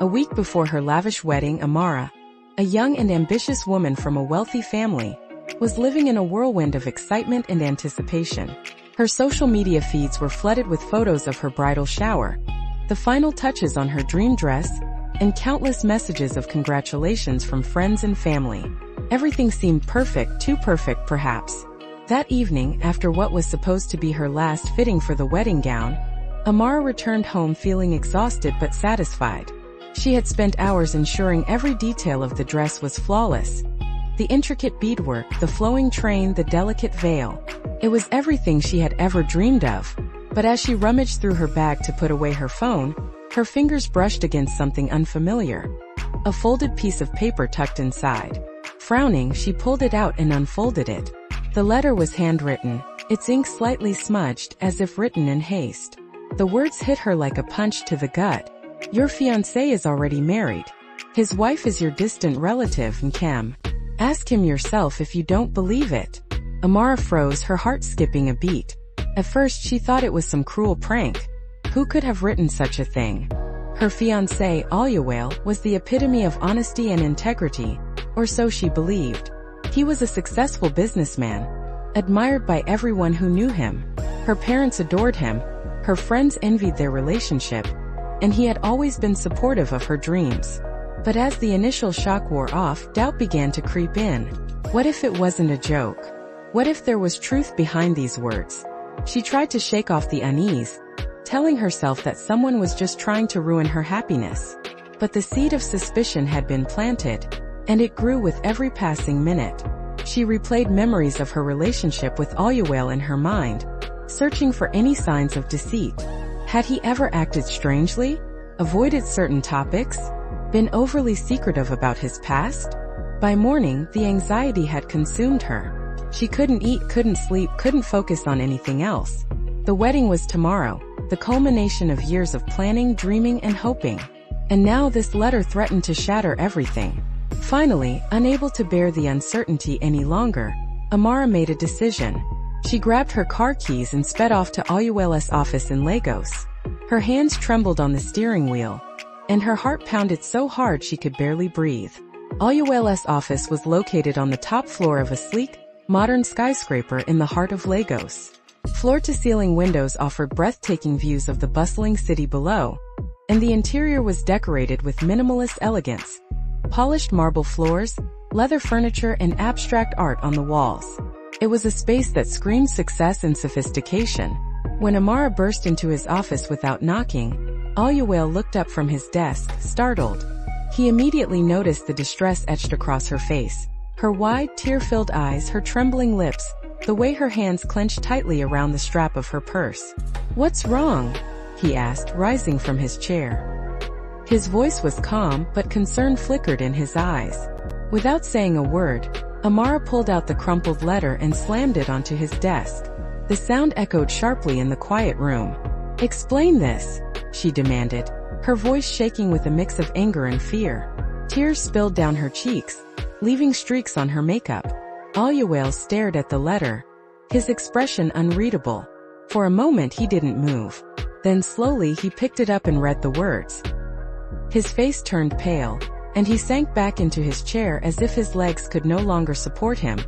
A week before her lavish wedding, Amara, a young and ambitious woman from a wealthy family, was living in a whirlwind of excitement and anticipation. Her social media feeds were flooded with photos of her bridal shower, the final touches on her dream dress, and countless messages of congratulations from friends and family. Everything seemed perfect, too perfect perhaps. That evening, after what was supposed to be her last fitting for the wedding gown, Amara returned home feeling exhausted but satisfied. She had spent hours ensuring every detail of the dress was flawless. The intricate beadwork, the flowing train, the delicate veil. It was everything she had ever dreamed of. But as she rummaged through her bag to put away her phone, her fingers brushed against something unfamiliar. A folded piece of paper tucked inside. Frowning, she pulled it out and unfolded it. The letter was handwritten, its ink slightly smudged, as if written in haste. The words hit her like a punch to the gut. Your fiancé is already married. His wife is your distant relative, Nkam. Ask him yourself if you don't believe it. Amara froze, her heart skipping a beat. At first she thought it was some cruel prank. Who could have written such a thing? Her fiancé, Oluwale, was the epitome of honesty and integrity, or so she believed. He was a successful businessman, admired by everyone who knew him. Her parents adored him, her friends envied their relationship, and he had always been supportive of her dreams. But as the initial shock wore off, doubt began to creep in. What if it wasn't a joke? What if there was truth behind these words? She tried to shake off the unease, telling herself that someone was just trying to ruin her happiness. But the seed of suspicion had been planted, and it grew with every passing minute. She replayed memories of her relationship with Oluwale in her mind, searching for any signs of deceit. Had he ever acted strangely? Avoided certain topics? Been overly secretive about his past? By morning, the anxiety had consumed her. She couldn't eat, couldn't sleep, couldn't focus on anything else. The wedding was tomorrow, the culmination of years of planning, dreaming, and hoping. And now this letter threatened to shatter everything. Finally, unable to bear the uncertainty any longer, Amara made a decision. She grabbed her car keys and sped off to Oluwale's office in Lagos. Her hands trembled on the steering wheel, and her heart pounded so hard she could barely breathe. Oluwale's office was located on the top floor of a sleek, modern skyscraper in the heart of Lagos. Floor-to-ceiling windows offered breathtaking views of the bustling city below, and the interior was decorated with minimalist elegance. Polished marble floors, leather furniture, and abstract art on the walls. It was a space that screamed success and sophistication. When Amara burst into his office without knocking, Oluwale looked up from his desk, startled. He immediately noticed the distress etched across her face. Her wide, tear-filled eyes, her trembling lips, the way her hands clenched tightly around the strap of her purse. "What's wrong?" he asked, rising from his chair. His voice was calm, but concern flickered in his eyes. Without saying a word, Amara pulled out the crumpled letter and slammed it onto his desk. The sound echoed sharply in the quiet room. "Explain this," she demanded, her voice shaking with a mix of anger and fear. Tears spilled down her cheeks, leaving streaks on her makeup. Oluwale stared at the letter, his expression unreadable. For a moment he didn't move. Then slowly he picked it up and read the words. His face turned pale, and he sank back into his chair as if his legs could no longer support him.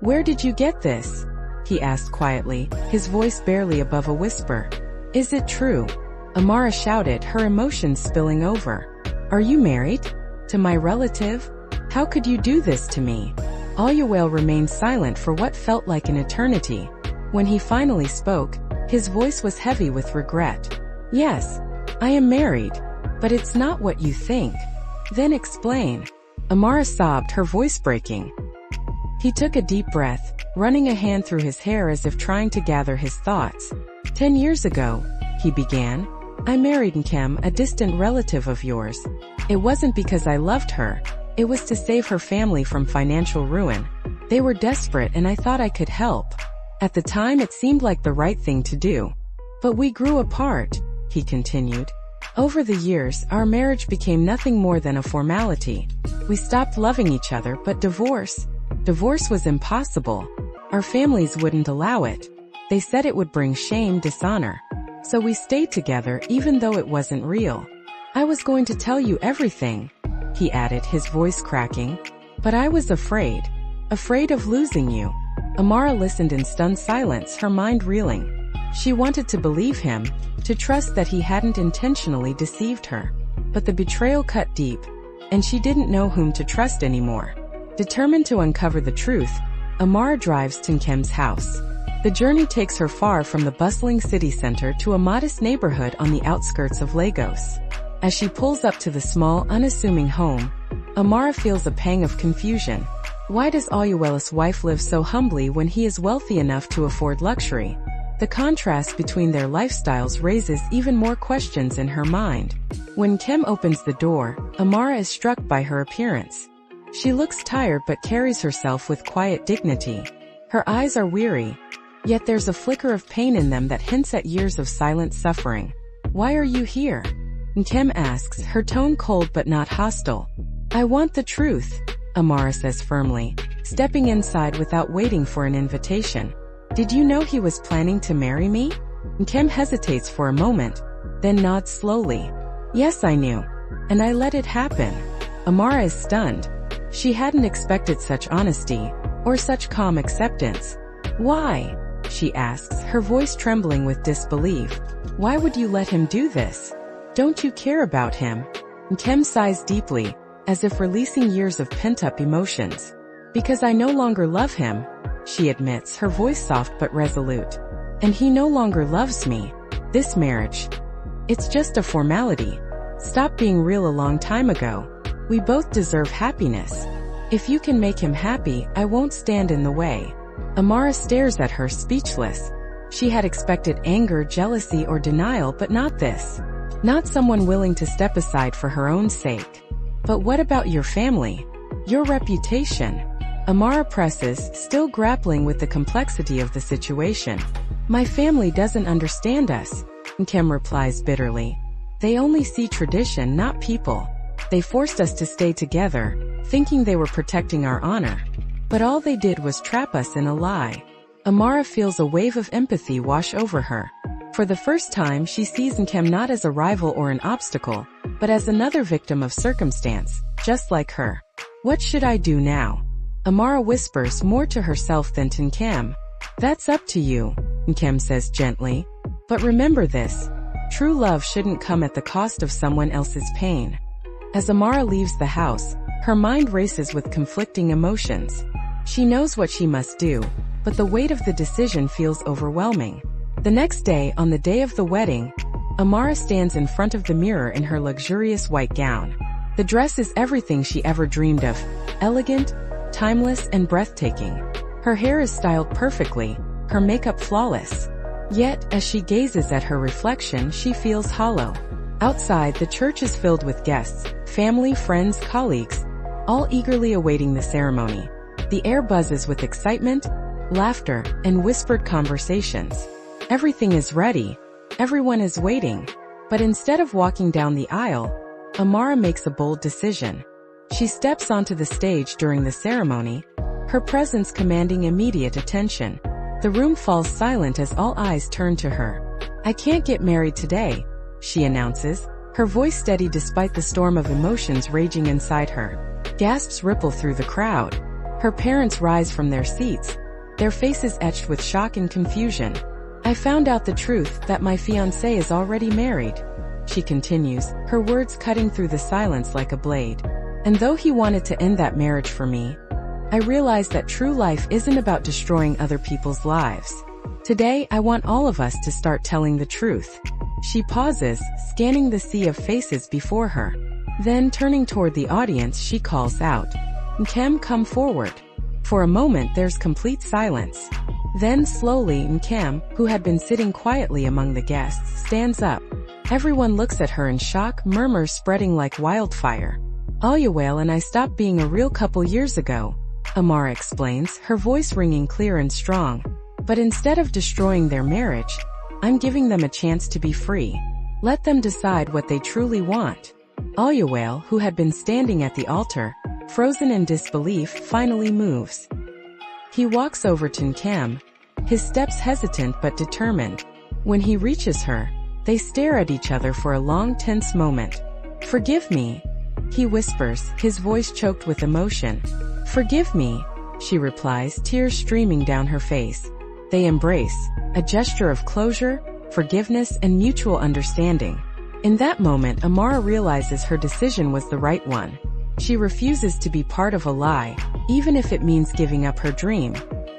"Where did you get this?" he asked quietly, his voice barely above a whisper. "Is it true?" Amara shouted, her emotions spilling over. "Are you married? To my relative? How could you do this to me?" Oluwale remained silent for what felt like an eternity. When he finally spoke, his voice was heavy with regret. "Yes, I am married, but it's not what you think." "Then explain." Amara sobbed, her voice breaking. He took a deep breath, running a hand through his hair as if trying to gather his thoughts. 10 years ago, he began, "I married Nkem, a distant relative of yours. It wasn't because I loved her. It was to save her family from financial ruin. They were desperate and I thought I could help. At the time it seemed like the right thing to do. But we grew apart," he continued. "Over the years, our marriage became nothing more than a formality. We stopped loving each other, but divorce was impossible. Our families wouldn't allow it. They said it would bring shame, dishonor. So we stayed together even though it wasn't real. I was going to tell you everything," he added, his voice cracking. "But I was afraid of losing you." Amara listened in stunned silence, her mind reeling. She wanted to believe him, to trust that he hadn't intentionally deceived her. But the betrayal cut deep, and she didn't know whom to trust anymore. Determined to uncover the truth, Amara drives to Nkem's house. The journey takes her far from the bustling city center to a modest neighborhood on the outskirts of Lagos. As she pulls up to the small, unassuming home, Amara feels a pang of confusion. Why does Oyewale's wife live so humbly when he is wealthy enough to afford luxury? The contrast between their lifestyles raises even more questions in her mind. When Nkem opens the door, Amara is struck by her appearance. She looks tired but carries herself with quiet dignity. Her eyes are weary, yet there's a flicker of pain in them that hints at years of silent suffering. "Why are you here?" Nkem asks, her tone cold but not hostile. "I want the truth," Amara says firmly, stepping inside without waiting for an invitation. "Did you know he was planning to marry me?" Nkem hesitates for a moment, then nods slowly. "Yes, I knew. And I let it happen." Amara is stunned. She hadn't expected such honesty, or such calm acceptance. "Why?" she asks, her voice trembling with disbelief. "Why would you let him do this? Don't you care about him?" Nkem sighs deeply, as if releasing years of pent-up emotions. "Because I no longer love him," she admits, her voice soft but resolute. "And he no longer loves me. This marriage, it's just a formality. Stopped being real a long time ago. We both deserve happiness. If you can make him happy, I won't stand in the way." Amara stares at her, speechless. She had expected anger, jealousy, or denial, but not this. Not someone willing to step aside for her own sake. "But what about your family? Your reputation?" Amara presses, still grappling with the complexity of the situation. "My family doesn't understand us," Nkem replies bitterly. "They only see tradition, not people. They forced us to stay together, thinking they were protecting our honor. But all they did was trap us in a lie." Amara feels a wave of empathy wash over her. For the first time, she sees Nkem not as a rival or an obstacle, but as another victim of circumstance, just like her. "What should I do now?" Amara whispers, more to herself than to Nkem. "That's up to you," Nkem says gently. "But remember this. True love shouldn't come at the cost of someone else's pain." As Amara leaves the house, her mind races with conflicting emotions. She knows what she must do, but the weight of the decision feels overwhelming. The next day, on the day of the wedding, Amara stands in front of the mirror in her luxurious white gown. The dress is everything she ever dreamed of, elegant, timeless, and breathtaking. Her hair is styled perfectly, her makeup flawless. Yet, as she gazes at her reflection, she feels hollow. Outside, the church is filled with guests, family, friends, colleagues, all eagerly awaiting the ceremony. The air buzzes with excitement, laughter, and whispered conversations. Everything is ready. Everyone is waiting. But instead of walking down the aisle, Amara makes a bold decision. She steps onto the stage during the ceremony, her presence commanding immediate attention. The room falls silent as all eyes turn to her. "I can't get married today," she announces, her voice steady despite the storm of emotions raging inside her. Gasps ripple through the crowd. Her parents rise from their seats, their faces etched with shock and confusion. "I found out the truth, that my fiancé is already married," she continues, her words cutting through the silence like a blade. "And though he wanted to end that marriage for me, I realized that true life isn't about destroying other people's lives. Today, I want all of us to start telling the truth." She pauses, scanning the sea of faces before her. Then, turning toward the audience, she calls out, "Nkem, come forward." For a moment, there's complete silence. Then slowly, Nkem, who had been sitting quietly among the guests, stands up. Everyone looks at her in shock, murmurs spreading like wildfire. "Oyewale and I stopped being a real couple years ago," Amara explains, her voice ringing clear and strong. "But instead of destroying their marriage, I'm giving them a chance to be free. Let them decide what they truly want." Oyewale, who had been standing at the altar, frozen in disbelief, finally moves. He walks over to Nkem, his steps hesitant but determined. When he reaches her, they stare at each other for a long, tense moment. "Forgive me," he whispers, his voice choked with emotion. "Forgive me," she replies, tears streaming down her face. They embrace, a gesture of closure, forgiveness, and mutual understanding. In that moment, Amara realizes her decision was the right one. She refuses to be part of a lie, even if it means giving up her dream.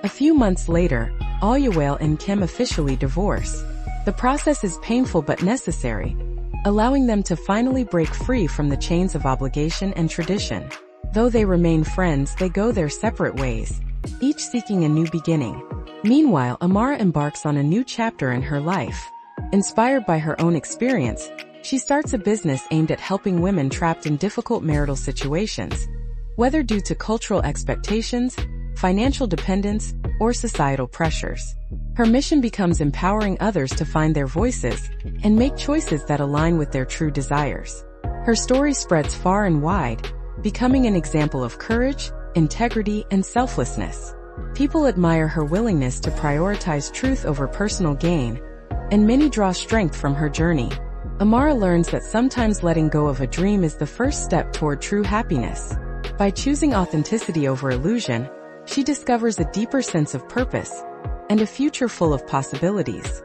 A few months later, Oyewale and Kim officially divorce. The process is painful but necessary, allowing them to finally break free from the chains of obligation and tradition. Though they remain friends, they go their separate ways, each seeking a new beginning. Meanwhile, Amara embarks on a new chapter in her life. Inspired by her own experience, she starts a business aimed at helping women trapped in difficult marital situations, whether due to cultural expectations, financial dependence, or societal pressures. Her mission becomes empowering others to find their voices and make choices that align with their true desires. Her story spreads far and wide, becoming an example of courage, integrity, and selflessness. People admire her willingness to prioritize truth over personal gain, and many draw strength from her journey. Amara learns that sometimes letting go of a dream is the first step toward true happiness. By choosing authenticity over illusion, she discovers a deeper sense of purpose and a future full of possibilities.